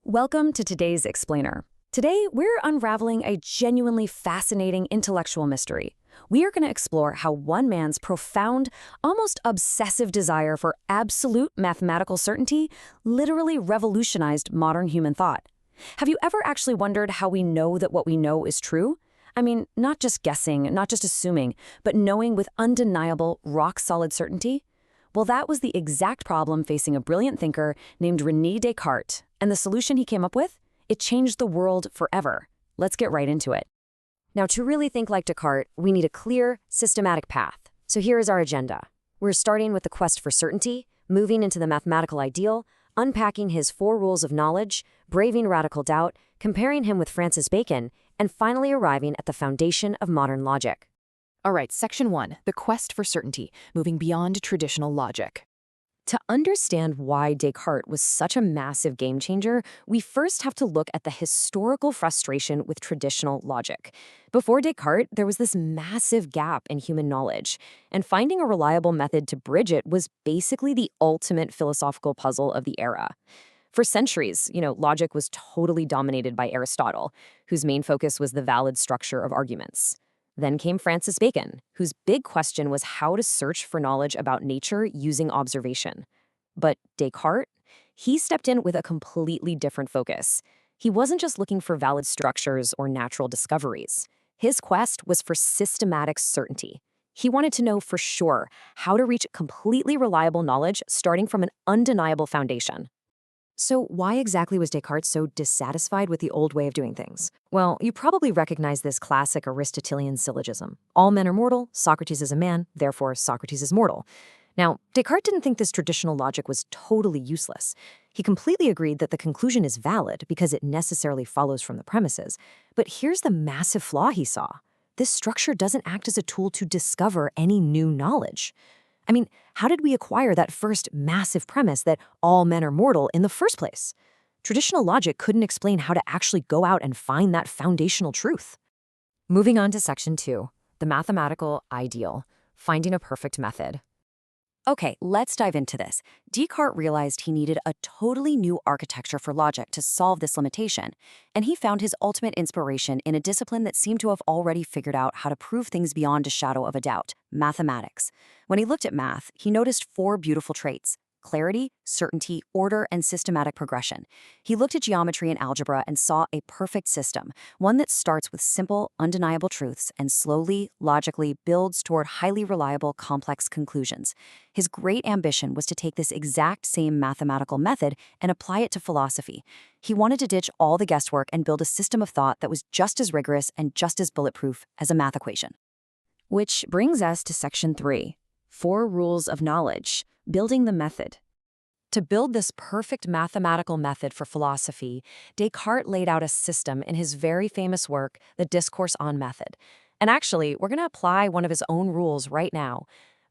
Welcome to today's Explainer. Today, we're unraveling a genuinely fascinating intellectual mystery. We are going to explore how one man's profound, almost obsessive desire for absolute mathematical certainty literally revolutionized modern human thought. Have you ever actually wondered how we know that what we know is true? I mean, not just guessing, not just assuming, but knowing with undeniable, rock-solid certainty? Well, that was the exact problem facing a brilliant thinker named René Descartes. And the solution he came up with? It changed the world forever. Let's get right into it. Now, to really think like Descartes, we need a clear, systematic path. So here is our agenda. We're starting with the quest for certainty, moving into the mathematical ideal, unpacking his 4 rules of knowledge, braving radical doubt, comparing him with Francis Bacon, and finally arriving at the foundation of modern logic. All right, Section 1, the quest for certainty, moving beyond traditional logic. To understand why Descartes was such a massive game changer, we first have to look at the historical frustration with traditional logic. Before Descartes, there was this massive gap in human knowledge, and finding a reliable method to bridge it was basically the ultimate philosophical puzzle of the era. For centuries, logic was totally dominated by Aristotle, whose main focus was the valid structure of arguments. Then came Francis Bacon, whose big question was how to search for knowledge about nature using observation. But Descartes, he stepped in with a completely different focus. He wasn't just looking for valid structures or natural discoveries. His quest was for systematic certainty. He wanted to know for sure how to reach completely reliable knowledge starting from an undeniable foundation. So why exactly was Descartes so dissatisfied with the old way of doing things? Well, you probably recognize this classic Aristotelian syllogism. All men are mortal, Socrates is a man, therefore Socrates is mortal. Now, Descartes didn't think this traditional logic was totally useless. He completely agreed that the conclusion is valid because it necessarily follows from the premises. But here's the massive flaw he saw. This structure doesn't act as a tool to discover any new knowledge. I mean, how did we acquire that first massive premise that all men are mortal in the first place? Traditional logic couldn't explain how to actually go out and find that foundational truth. Moving on to Section 2, the mathematical ideal, finding a perfect method. Okay, let's dive into this. Descartes realized he needed a totally new architecture for logic to solve this limitation, and he found his ultimate inspiration in a discipline that seemed to have already figured out how to prove things beyond a shadow of a doubt: mathematics. When he looked at math, he noticed 4 beautiful traits: clarity, certainty, order, and systematic progression. He looked at geometry and algebra and saw a perfect system, one that starts with simple, undeniable truths and slowly, logically builds toward highly reliable, complex conclusions. His great ambition was to take this exact same mathematical method and apply it to philosophy. He wanted to ditch all the guesswork and build a system of thought that was just as rigorous and just as bulletproof as a math equation. Which brings us to Section 3, 4 rules of knowledge. Building the method. To build this perfect mathematical method for philosophy, Descartes laid out a system in his very famous work, The Discourse on Method. And actually, we're going to apply one of his own rules right now,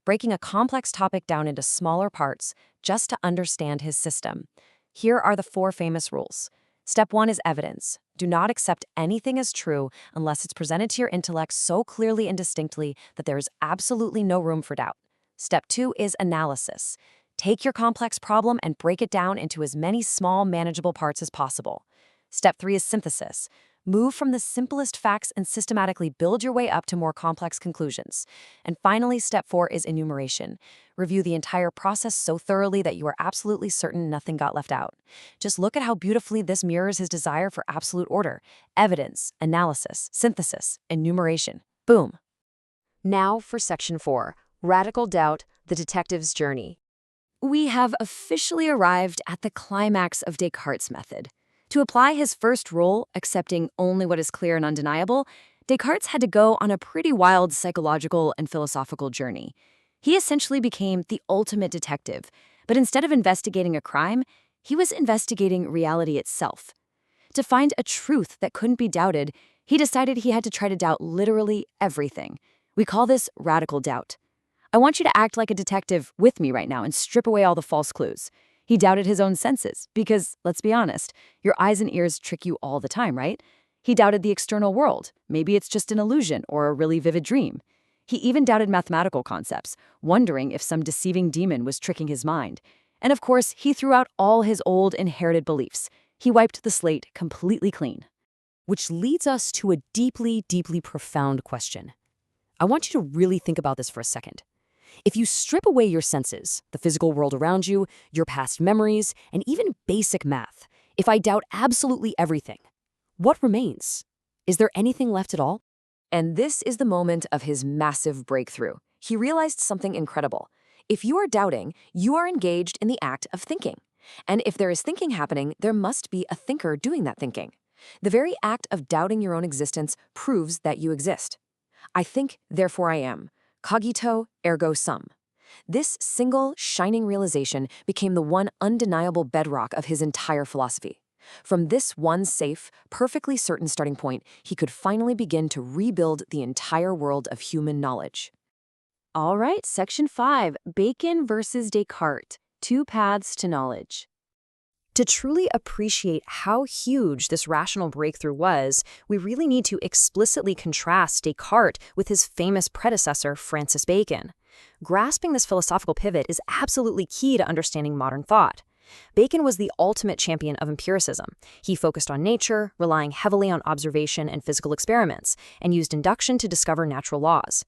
breaking a complex topic down into smaller parts just to understand his system. Here are the 4 famous rules. Step 1 is evidence. Do not accept anything as true unless it's presented to your intellect so clearly and distinctly that there is absolutely no room for doubt. Step 2 is analysis. Take your complex problem and break it down into as many small, manageable parts as possible. Step 3 is synthesis. Move from the simplest facts and systematically build your way up to more complex conclusions. And finally, Step 4 is enumeration. Review the entire process so thoroughly that you are absolutely certain nothing got left out. Just look at how beautifully this mirrors his desire for absolute order. Evidence, analysis, synthesis, enumeration. Boom. Now for Section 4. Radical doubt, the detective's journey. We have officially arrived at the climax of Descartes' method. To apply his first rule, accepting only what is clear and undeniable, Descartes had to go on a pretty wild psychological and philosophical journey. He essentially became the ultimate detective, but instead of investigating a crime, he was investigating reality itself. To find a truth that couldn't be doubted, he decided he had to try to doubt literally everything. We call this radical doubt. I want you to act like a detective with me right now and strip away all the false clues. He doubted his own senses because, let's be honest, your eyes and ears trick you all the time, right? He doubted the external world. Maybe it's just an illusion or a really vivid dream. He even doubted mathematical concepts, wondering if some deceiving demon was tricking his mind. And of course, he threw out all his old inherited beliefs. He wiped the slate completely clean. Which leads us to a deeply, deeply profound question. I want you to really think about this for a second. If you strip away your senses, the physical world around you, your past memories, and even basic math, if I doubt absolutely everything, what remains? Is there anything left at all? And this is the moment of his massive breakthrough. He realized something incredible. If you are doubting, you are engaged in the act of thinking. And if there is thinking happening, there must be a thinker doing that thinking. The very act of doubting your own existence proves that you exist. I think, therefore I am. Cogito, ergo sum. This single, shining realization became the one undeniable bedrock of his entire philosophy. From this one safe, perfectly certain starting point, he could finally begin to rebuild the entire world of human knowledge. All right, Section 5, Bacon versus Descartes, Two Paths to Knowledge. To truly appreciate how huge this rational breakthrough was, we really need to explicitly contrast Descartes with his famous predecessor, Francis Bacon. Grasping this philosophical pivot is absolutely key to understanding modern thought. Bacon was the ultimate champion of empiricism. He focused on nature, relying heavily on observation and physical experiments, and used induction to discover natural laws.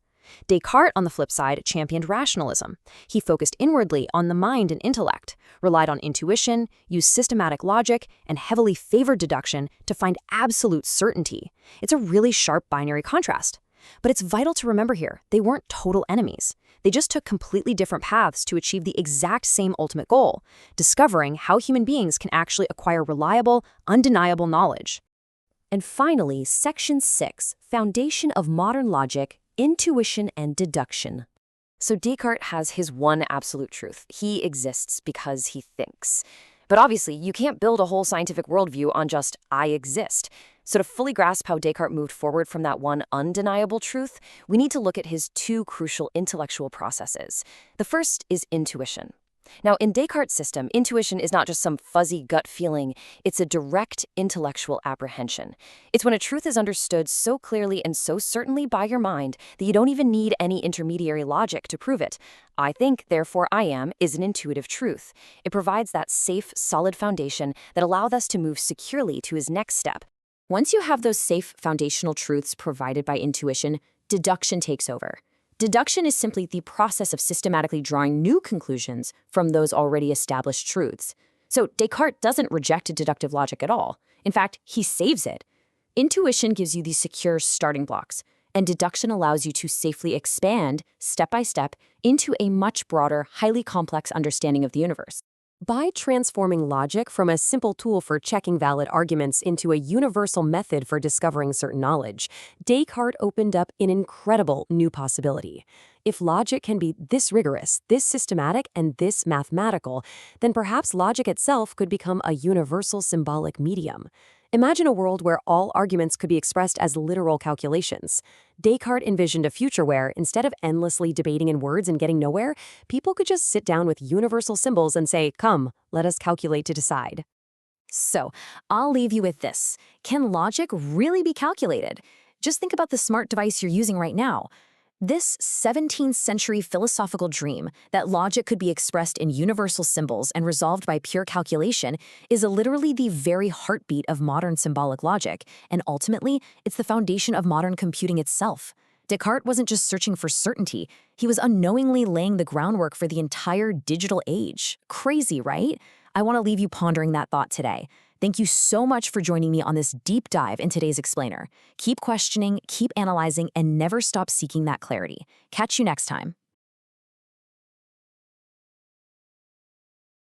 Descartes, on the flip side, championed rationalism. He focused inwardly on the mind and intellect, relied on intuition, used systematic logic, and heavily favored deduction to find absolute certainty. It's a really sharp binary contrast. But it's vital to remember here, they weren't total enemies. They just took completely different paths to achieve the exact same ultimate goal, discovering how human beings can actually acquire reliable, undeniable knowledge. And finally, Section 6, Foundation of Modern Logic, Intuition and Deduction. So Descartes has his one absolute truth. He exists because he thinks. But obviously, you can't build a whole scientific worldview on just, I exist. So to fully grasp how Descartes moved forward from that one undeniable truth, we need to look at his two crucial intellectual processes. The first is intuition. Now, in Descartes' system, intuition is not just some fuzzy gut feeling, it's a direct intellectual apprehension. It's when a truth is understood so clearly and so certainly by your mind that you don't even need any intermediary logic to prove it. I think, therefore I am, is an intuitive truth. It provides that safe, solid foundation that allows us to move securely to his next step. Once you have those safe foundational truths provided by intuition, deduction takes over. Deduction is simply the process of systematically drawing new conclusions from those already established truths. So Descartes doesn't reject deductive logic at all. In fact, he saves it. Intuition gives you these secure starting blocks, and deduction allows you to safely expand, step by step, into a much broader, highly complex understanding of the universe. By transforming logic from a simple tool for checking valid arguments into a universal method for discovering certain knowledge, Descartes opened up an incredible new possibility. If logic can be this rigorous, this systematic, and this mathematical, then perhaps logic itself could become a universal symbolic medium. Imagine a world where all arguments could be expressed as literal calculations. Descartes envisioned a future where, instead of endlessly debating in words and getting nowhere, people could just sit down with universal symbols and say, "Come, let us calculate to decide." So, I'll leave you with this. Can logic really be calculated? Just think about the smart device you're using right now. This 17th century philosophical dream that logic could be expressed in universal symbols and resolved by pure calculation is literally the very heartbeat of modern symbolic logic, and ultimately, it's the foundation of modern computing itself. Descartes wasn't just searching for certainty, he was unknowingly laying the groundwork for the entire digital age. Crazy, right? I want to leave you pondering that thought today. Thank you so much for joining me on this deep dive in today's explainer. Keep questioning, keep analyzing, and never stop seeking that clarity. Catch you next time.